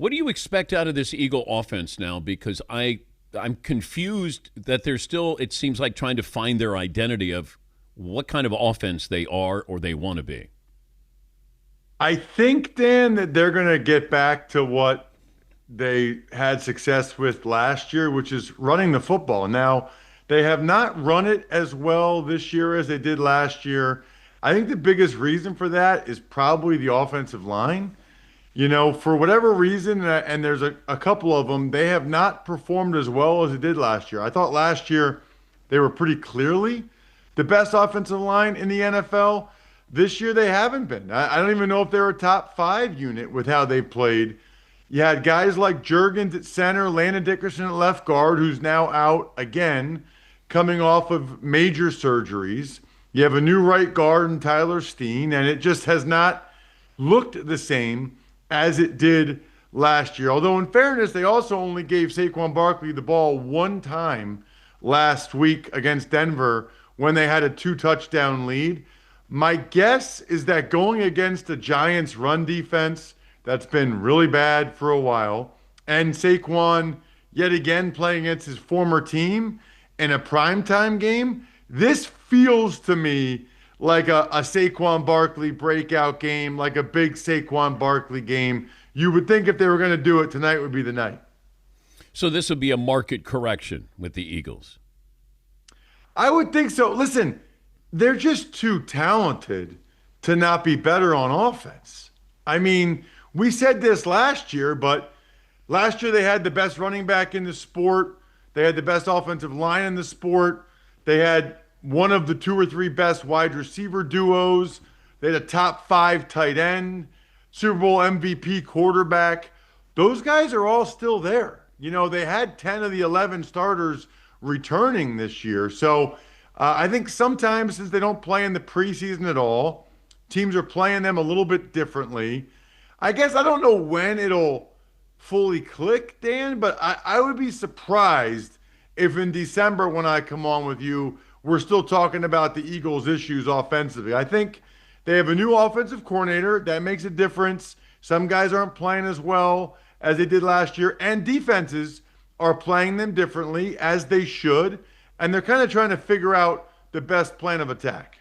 What do you expect out of this Eagle offense now? Because I'm confused that they're still, it seems like, trying to find their identity of what kind of offense they are or they want to be. I think, Dan, that they're going to get back to what they had success with last year, which is running the football. Now, they have not run it as well this year as they did last year. I think the biggest reason for that is probably the offensive line. For whatever reason, and there's a couple of them, they have not performed as well as they did last year. I thought last year they were pretty clearly the best offensive line in the NFL. This year they haven't been. I don't even know if they're a top five unit with how they played. You had guys like Jurgens at center, Landon Dickerson at left guard, who's now out again, coming off of major surgeries. You have a new right guard in Tyler Steen, and it just has not looked the same as it did last year. Although, in fairness, they also only gave Saquon Barkley the ball one time last week against Denver when they had a 2-touchdown lead. My guess is that going against the Giants' run defense that's been really bad for a while, and Saquon yet again playing against his former team in a primetime game, this feels to me like a Saquon Barkley breakout game, like a big Saquon Barkley game. You would think if they were going to do it, tonight would be the night. So this would be a market correction with the Eagles. I would think so. Listen, they're just too talented to not be better on offense. I mean, we said this last year, but last year they had the best running back in the sport. They had the best offensive line in the sport. They had one of the two or three best wide receiver duos. They had a top 5 tight end, Super Bowl MVP quarterback. Those guys are all still there. They had 10 of the 11 starters returning this year. So I think sometimes, since they don't play in the preseason at all, teams are playing them a little bit differently. I guess I don't know when it'll fully click, Dan, but I would be surprised if in December, when I come on with you, we're still talking about the Eagles' issues offensively. I think they have a new offensive coordinator. That makes a difference. Some guys aren't playing as well as they did last year, and defenses are playing them differently, as they should, and they're kind of trying to figure out the best plan of attack.